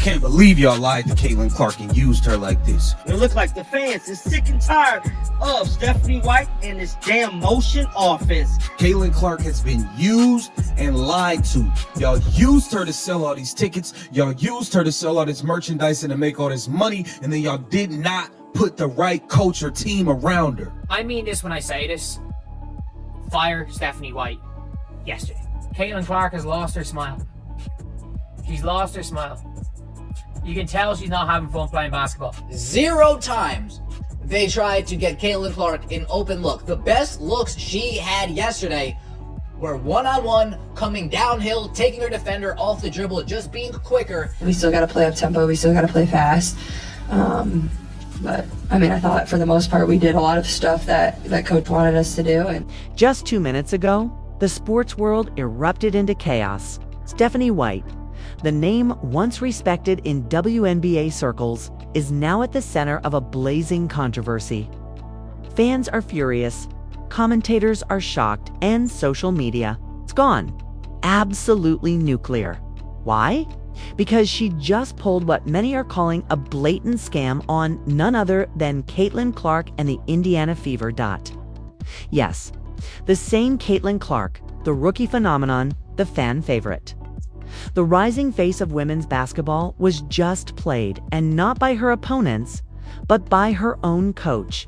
Can't believe y'all lied to Caitlin Clark and used her like this. It look like the fans is sick and tired of Stephanie White and this damn motion offense. Caitlin Clark has been used and lied to. Y'all used her to sell all these tickets. Y'all used her to sell all this merchandise and to make all this money. And then y'all did not put the right coach or team around her. I mean this when I say this. Fire Stephanie White yesterday. Caitlin Clark has lost her smile. She's lost her smile. You can tell she's not having fun playing basketball. 0 times they tried to get Caitlin Clark an open look. The best looks she had yesterday were one-on-one, coming downhill, taking her defender off the dribble, just being quicker. We still got to play up tempo. We still got to play fast. But I mean, I thought for the most part we did a lot of stuff that coach wanted us to do. And just 2 minutes ago, the sports world erupted into chaos. Stephanie White, the name once respected in WNBA circles, is now at the center of a blazing controversy. Fans are furious, commentators are shocked, and social media, it's gone. Absolutely nuclear. Why? Because she just pulled what many are calling a blatant scam on none other than Caitlin Clark and the Indiana Fever. Yes, the same Caitlin Clark, the rookie phenomenon, the fan favorite. The rising face of women's basketball was just played, and not by her opponents, but by her own coach.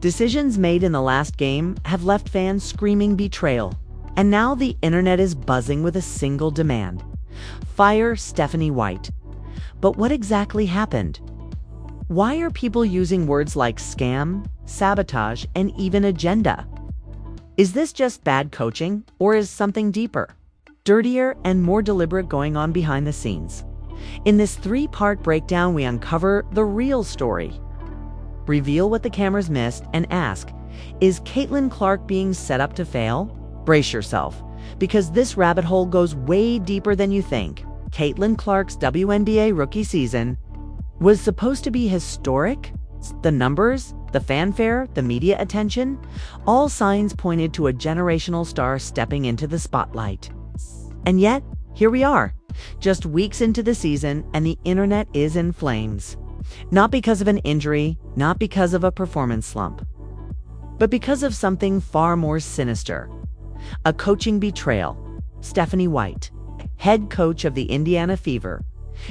Decisions made in the last game have left fans screaming betrayal, and now the internet is buzzing with a single demand: fire Stephanie White. But what exactly happened? Why are people using words like scam, sabotage, and even agenda? Is this just bad coaching, or is something deeper, dirtier, and more deliberate going on behind the scenes? In this 3-part breakdown, we uncover the real story, reveal what the cameras missed, and ask, is Caitlin Clark being set up to fail? Brace yourself, because this rabbit hole goes way deeper than you think. Caitlin Clark's WNBA rookie season was supposed to be historic. The numbers, the fanfare, the media attention, all signs pointed to a generational star stepping into the spotlight. And yet, here we are, just weeks into the season, and the internet is in flames. Not because of an injury, not because of a performance slump, but because of something far more sinister: a coaching betrayal. Stephanie White, head coach of the Indiana Fever,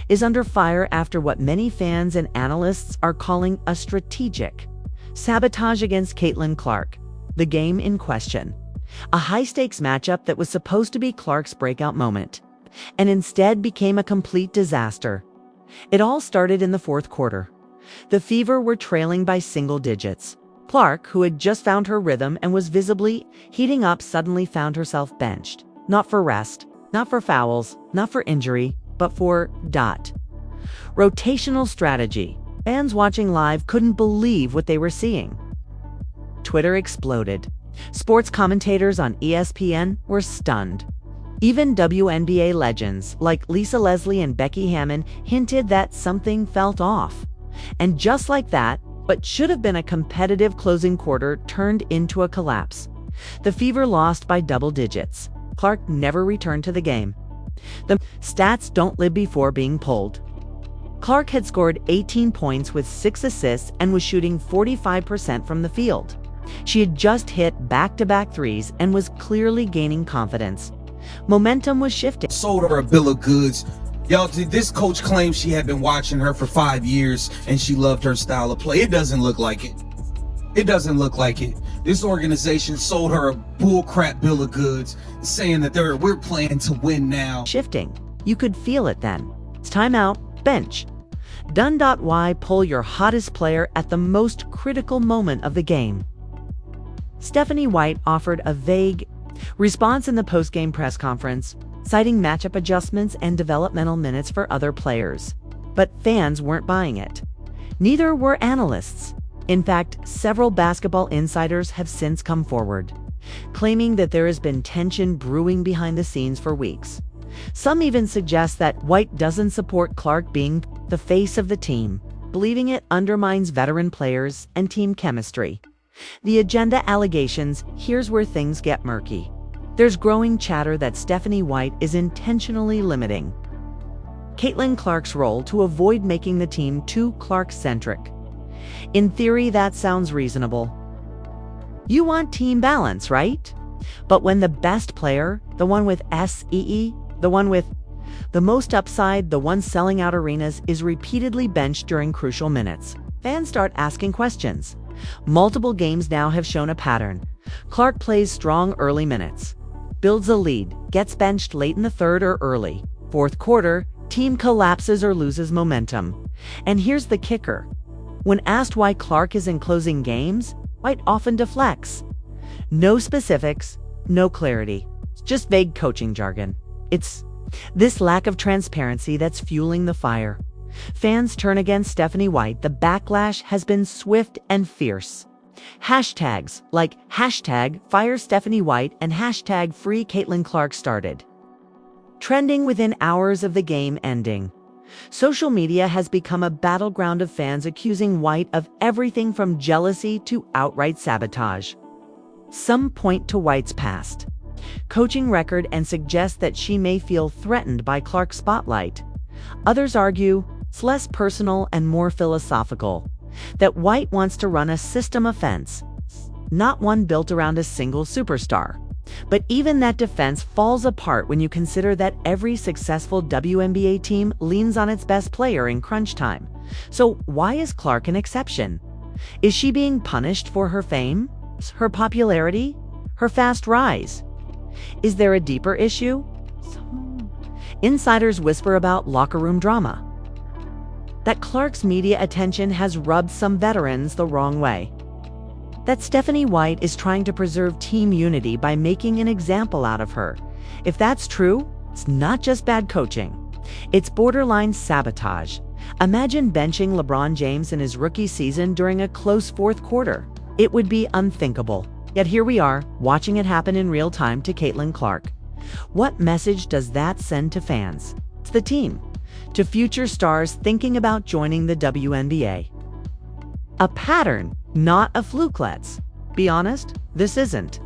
is under fire after what many fans and analysts are calling a strategic sabotage against Caitlin Clark, the game in question. A high-stakes matchup that was supposed to be Clark's breakout moment, and instead became a complete disaster. It all started in the 4th quarter. The Fever were trailing by single digits. Clark, who had just found her rhythm and was visibly heating up, suddenly found herself benched. Not for rest, not for fouls, not for injury, but for rotational strategy. Fans watching live couldn't believe what they were seeing. Twitter exploded. Sports commentators on ESPN were stunned. Even WNBA legends like Lisa Leslie and Becky Hammon hinted that something felt off. And just like that, what should have been a competitive closing quarter turned into a collapse. The Fever lost by double digits. Clark never returned to the game. The stats don't live before being pulled. Clark had scored 18 points with 6 assists and was shooting 45% from the field. She had just hit back-to-back threes and was clearly gaining confidence. Momentum was shifting. Sold her a bill of goods. Y'all, this coach claims she had been watching her for 5 years and she loved her style of play. It doesn't look like it. It doesn't look like it. This organization sold her a bullcrap bill of goods, saying that we're playing to win now. Shifting. You could feel it then. It's time out. Bench. Done. Why pull your hottest player at the most critical moment of the game? Stephanie White offered a vague response in the post-game press conference, citing matchup adjustments and developmental minutes for other players. But fans weren't buying it. Neither were analysts. In fact, several basketball insiders have since come forward, claiming that there has been tension brewing behind the scenes for weeks. Some even suggest that White doesn't support Clark being the face of the team, believing it undermines veteran players and team chemistry. The agenda allegations, here's where things get murky. There's growing chatter that Stephanie White is intentionally limiting Caitlin Clark's role to avoid making the team too Clark-centric. In theory, that sounds reasonable. You want team balance, right? But when the best player, the one with SEE, the one with the most upside, the one selling out arenas, is repeatedly benched during crucial minutes, fans start asking questions. Multiple games now have shown a pattern. Clark plays strong early minutes, builds a lead, gets benched late in the third or early fourth quarter, team collapses or loses momentum. And here's the kicker. When asked why Clark is in closing games, White often deflects. No specifics, no clarity, just vague coaching jargon. It's this lack of transparency that's fueling the fire. Fans turn against Stephanie White. The backlash has been swift and fierce. Hashtags like #FireStephanieWhite and #FreeCaitlin started trending within hours of the game ending. Social media has become a battleground of fans accusing White of everything from jealousy to outright sabotage. Some point to White's past coaching record and suggest that she may feel threatened by Clark's spotlight. Others argue it's less personal and more philosophical, that White wants to run a system offense, not one built around a single superstar. But even that defense falls apart when you consider that every successful WNBA team leans on its best player in crunch time. So why is Clark an exception? Is she being punished for her fame, her popularity, her fast rise? Is there a deeper issue? Insiders whisper about locker room drama, that Clark's media attention has rubbed some veterans the wrong way, that Stephanie White is trying to preserve team unity by making an example out of her. If that's true, it's not just bad coaching. It's borderline sabotage. Imagine benching LeBron James in his rookie season during a close fourth quarter. It would be unthinkable. Yet here we are, watching it happen in real time to Caitlin Clark. What message does that send to fans, to the team, to future stars thinking about joining the WNBA? A pattern, not a fluke. Let's be honest, this isn't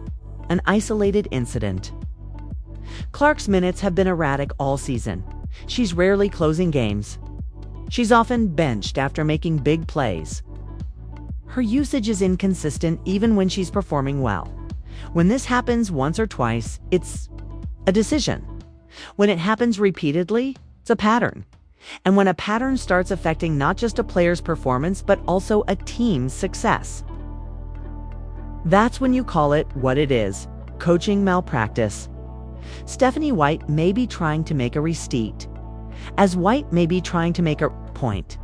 an isolated incident. Clark's minutes have been erratic all season. She's rarely closing games. She's often benched after making big plays. Her usage is inconsistent even when she's performing well. When this happens once or twice, it's a decision. When it happens repeatedly, it's a pattern. And when a pattern starts affecting not just a player's performance, but also a team's success, that's when you call it what it is: coaching malpractice. Stephanie White may be trying to make a restate, as White may be trying to make a point.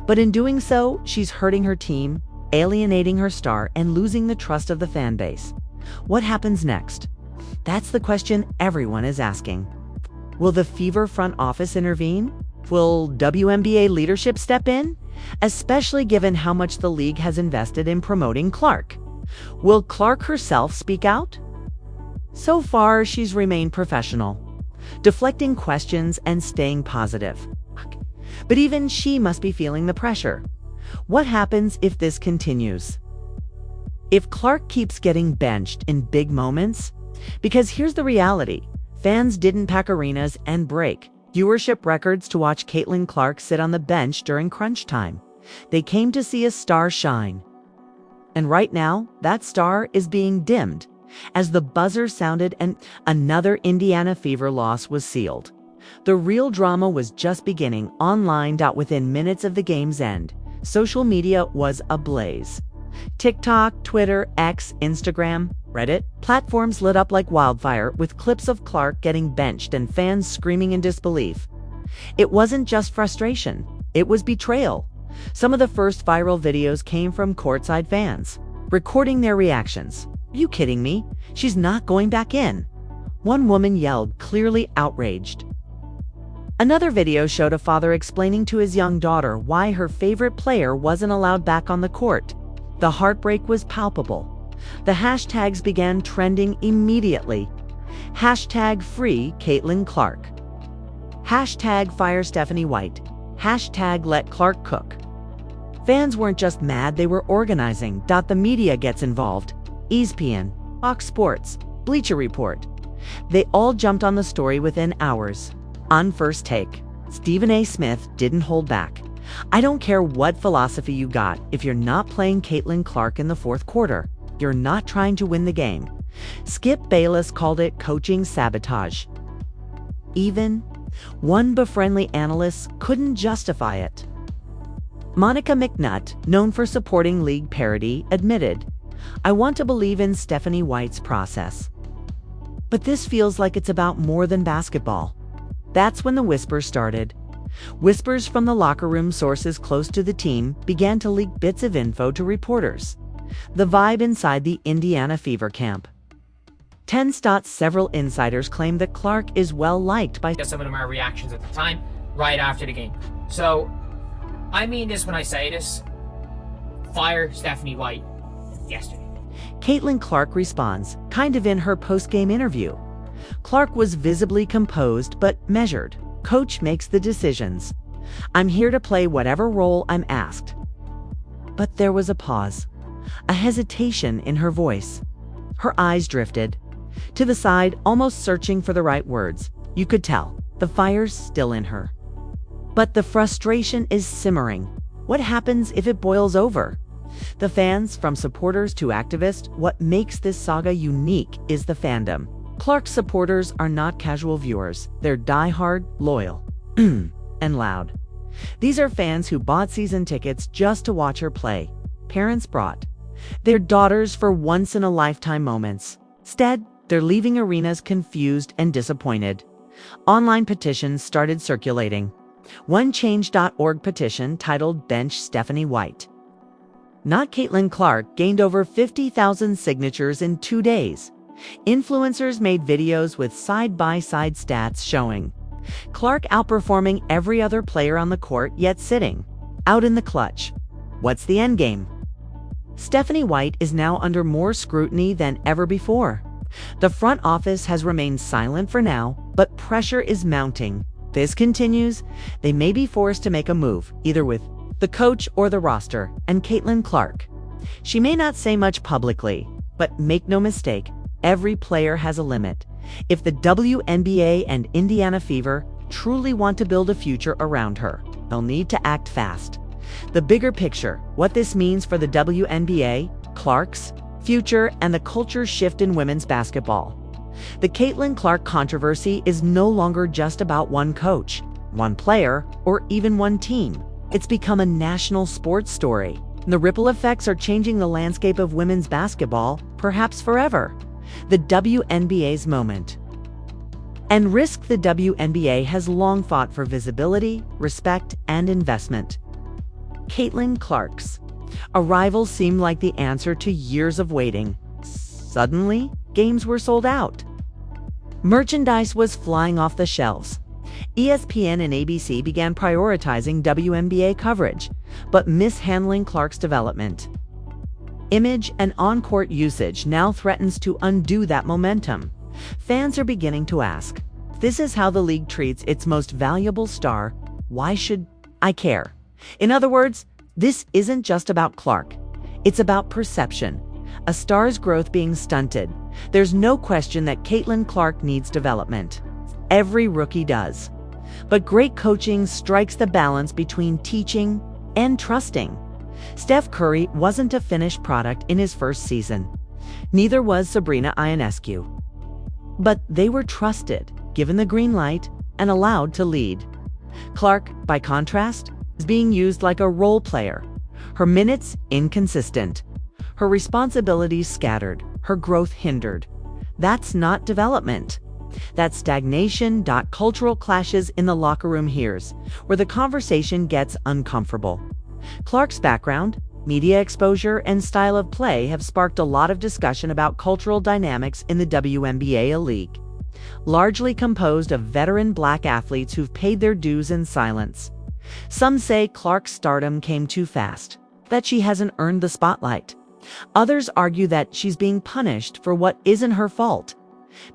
But in doing so, she's hurting her team, alienating her star, and losing the trust of the fan base. What happens next? That's the question everyone is asking. Will the Fever front office intervene? Will WNBA leadership step in? Especially given how much the league has invested in promoting Clark. Will Clark herself speak out? So far, she's remained professional, deflecting questions and staying positive. But even she must be feeling the pressure. What happens if this continues? If Clark keeps getting benched in big moments? Because here's the reality. Fans didn't pack arenas and break viewership records to watch Caitlin Clark sit on the bench during crunch time. They came to see a star shine. And right now, that star is being dimmed as the buzzer sounded and another Indiana Fever loss was sealed. The real drama was just beginning online. Within minutes of the game's end, social media was ablaze. TikTok, Twitter, X, Instagram, Reddit, platforms lit up like wildfire with clips of Clark getting benched and fans screaming in disbelief. It wasn't just frustration, it was betrayal. Some of the first viral videos came from courtside fans, recording their reactions. Are you kidding me? She's not going back in. One woman yelled, clearly outraged. Another video showed a father explaining to his young daughter why her favorite player wasn't allowed back on the court. The heartbreak was palpable. The hashtags began trending immediately. #FreeCaitlin #FireStephanieWhite. #LetClarkCook. Fans weren't just mad, they were organizing. The media gets involved. ESPN, Fox Sports, Bleacher Report. They all jumped on the story within hours. On First Take, Stephen A. Smith didn't hold back. I don't care what philosophy you got, if you're not playing Caitlin Clark in the fourth quarter, you're not trying to win the game. Skip Bayless called it coaching sabotage. Even one befriendly analyst couldn't justify it. Monica McNutt, known for supporting league parity, admitted, "I want to believe in Stephanie White's process. But this feels like it's about more than basketball." That's when the whispers started. Whispers from the locker room, sources close to the team began to leak bits of info to reporters. The vibe inside the Indiana Fever camp. 10 Stot's several insiders claim that Clark is well liked by some of my reactions at the time, right after the game. So, I mean this when I say this. Fire Stephanie White yesterday. Caitlin Clark responds, kind of in her post-game interview. Clark was visibly composed but measured. Coach makes the decisions. I'm here to play whatever role I'm asked. But there was a pause, a hesitation in her voice. Her eyes drifted to the side, almost searching for the right words. You could tell the fire's still in her. But the frustration is simmering. What happens if it boils over? The fans, from supporters to activists, what makes this saga unique is the fandom. Clark's supporters are not casual viewers. They're diehard, loyal, and loud. These are fans who bought season tickets just to watch her play. Parents brought their daughters for once-in-a-lifetime moments. Instead, they're leaving arenas confused and disappointed. Online petitions started circulating. One Change.org petition titled Bench Stephanie White, not Caitlin Clark, gained over 50,000 signatures in 2 days. Influencers made videos with side-by-side stats showing Clark outperforming every other player on the court, yet sitting out in the clutch. What's the endgame? Stephanie White is now under more scrutiny than ever before. The front office has remained silent for now, but pressure is mounting. This continues, they may be forced to make a move, either with the coach or the roster, and Caitlin Clark. She may not say much publicly, but make no mistake, every player has a limit. If the WNBA and Indiana Fever truly want to build a future around her, they'll need to act fast. The bigger picture, what this means for the WNBA, Clark's future, and the culture shift in women's basketball. The Caitlin Clark controversy is no longer just about one coach, one player, or even one team. It's become a national sports story. The ripple effects are changing the landscape of women's basketball, perhaps forever. The WNBA's moment. And risk the WNBA has long fought for visibility, respect, and investment. Caitlin Clark's arrival seemed like the answer to years of waiting. Suddenly, games were sold out. Merchandise was flying off the shelves. ESPN and ABC began prioritizing WNBA coverage, but mishandling Clark's development. Image and on-court usage now threatens to undo that momentum. Fans are beginning to ask, if this is how the league treats its most valuable star, why should I care? In other words, this isn't just about Clark. It's about perception. A star's growth being stunted. There's no question that Caitlin Clark needs development. Every rookie does. But great coaching strikes the balance between teaching and trusting. Steph Curry wasn't a finished product in his first season. Neither was Sabrina Ionescu. But they were trusted, given the green light, and allowed to lead. Clark, by contrast, is being used like a role player. Her minutes inconsistent. Her responsibilities scattered. Her growth hindered. That's not development. That's stagnation. Cultural clashes in the locker room here's where the conversation gets uncomfortable. Clark's background, media exposure, and style of play have sparked a lot of discussion about cultural dynamics in the WNBA, a league largely composed of veteran black athletes who've paid their dues in silence. Some say Clark's stardom came too fast, that she hasn't earned the spotlight. Others argue that she's being punished for what isn't her fault.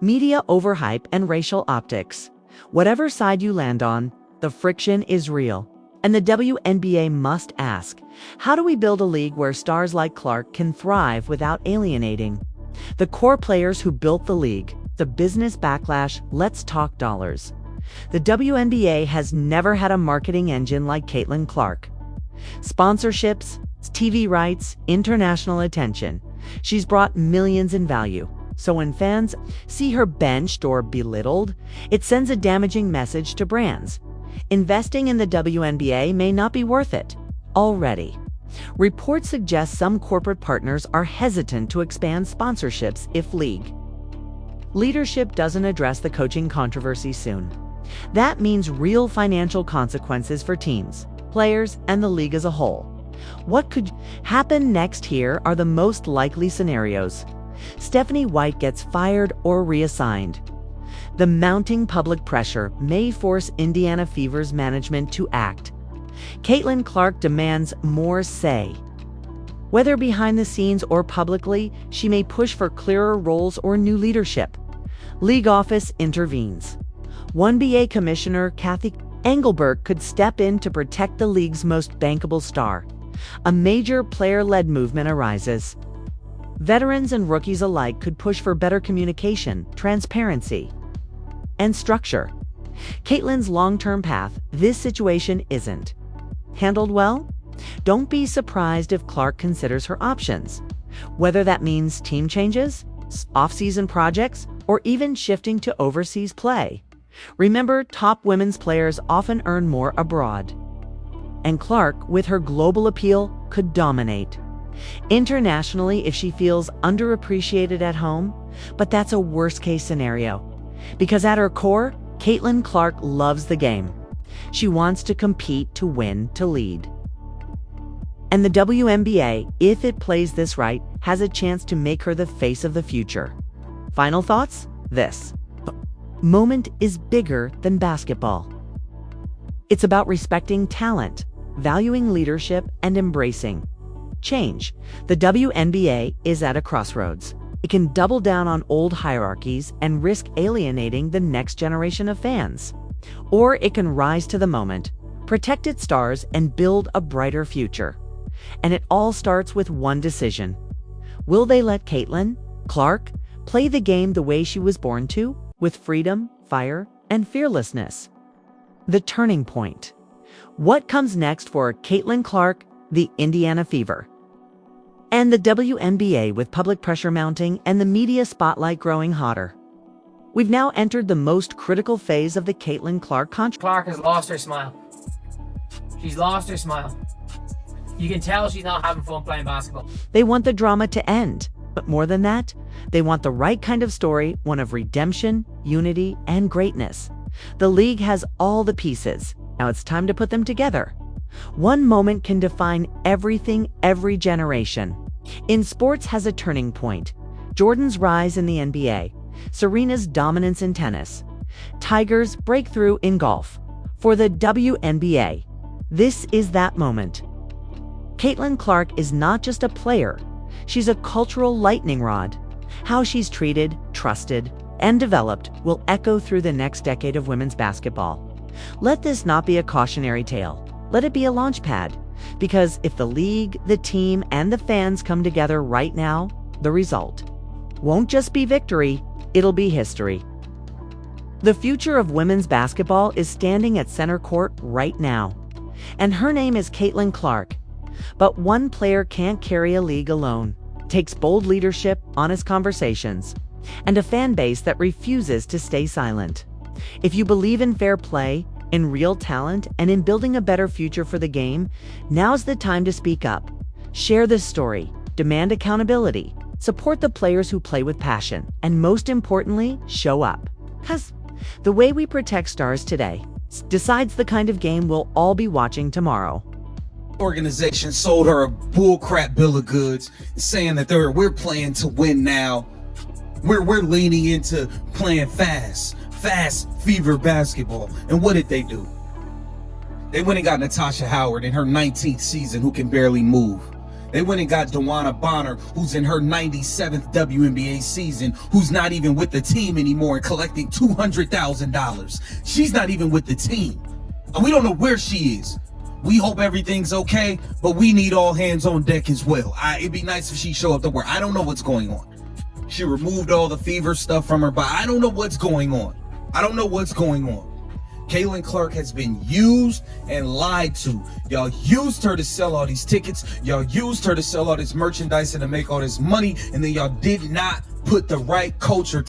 Media overhype and racial optics. Whatever side you land on, the friction is real. And the WNBA must ask, how do we build a league where stars like Clark can thrive without alienating the core players who built the league? The business backlash, let's talk dollars. The WNBA has never had a marketing engine like Caitlin Clark. Sponsorships, TV rights, international attention. She's brought millions in value. So when fans see her benched or belittled, it sends a damaging message to brands. Investing in the WNBA may not be worth it. Already, reports suggest some corporate partners are hesitant to expand sponsorships if leadership doesn't address the coaching controversy soon. That means real financial consequences for teams, players, and the league as a whole. What could happen next here are the most likely scenarios. Stephanie White gets fired or reassigned. The mounting public pressure may force Indiana Fever's management to act. Caitlin Clark demands more say. Whether behind the scenes or publicly, she may push for clearer roles or new leadership. League office intervenes. WNBA Commissioner Kathy Engelberg could step in to protect the league's most bankable star. A major player-led movement arises. Veterans and rookies alike could push for better communication, transparency, and structure. Caitlin's long-term path, this situation isn't handled well. Don't be surprised if Clark considers her options, whether that means team changes, off-season projects, or even shifting to overseas play. Remember, top women's players often earn more abroad. And Clark, with her global appeal, could dominate internationally if she feels underappreciated at home, but that's a worst-case scenario. Because at her core, Caitlin Clark loves the game. She wants to compete, to win, to lead. And the WNBA, if it plays this right, has a chance to make her the face of the future. Final thoughts? This moment is bigger than basketball. It's about respecting talent, valuing leadership, and embracing change. The WNBA is at a crossroads. It can double down on old hierarchies and risk alienating the next generation of fans. Or it can rise to the moment, protect its stars, and build a brighter future. And it all starts with one decision. Will they let Caitlin Clark play the game the way she was born to, with freedom, fire, and fearlessness? The turning point. What comes next for Caitlin Clark, the Indiana Fever, and the WNBA, with public pressure mounting and the media spotlight growing hotter? We've now entered the most critical phase of the Caitlin Clark controversy. Clark has lost her smile. She's lost her smile. You can tell she's not having fun playing basketball. They want the drama to end, but more than that, they want the right kind of story, one of redemption, unity, and greatness. The league has all the pieces. Now it's time to put them together. One moment can define everything, every generation. In sports has a turning point. Jordan's rise in the NBA, Serena's dominance in tennis, Tiger's breakthrough in golf. For the WNBA, this is that moment. Caitlin Clark is not just a player, she's a cultural lightning rod. How she's treated, trusted, and developed will echo through the next decade of women's basketball. Let this not be a cautionary tale. Let it be a launch pad. Because if the league, the team, and the fans come together right now, the result won't just be victory, it'll be history. The future of women's basketball is standing at center court right now. And her name is Caitlin Clark. But one player can't carry a league alone. It takes bold leadership, honest conversations, and a fan base that refuses to stay silent. If you believe in fair play, in real talent, and in building a better future for the game, now's the time to speak up. Share this story, demand accountability, support the players who play with passion, and most importantly, show up. Because the way we protect stars today decides the kind of game we'll all be watching tomorrow. Organization sold her a bullcrap bill of goods, saying that we're playing to win now. We're leaning into playing fast fever basketball. And what did they do? They went and got Natasha Howard in her 19th season, who can barely move. They went and got Dewana Bonner, who's in her 97th WNBA season, who's not even with the team anymore and collecting $200,000. She's not even with the team. And we don't know where she is. We hope everything's okay, but we need all hands on deck as well. It'd be nice if she showed up to work. I don't know what's going on. She removed all the fever stuff from her, but I don't know what's going on. I don't know what's going on. Caitlin Clark has been used and lied to. Y'all used her to sell all these tickets. Y'all used her to sell all this merchandise and to make all this money. And then y'all did not put the right culture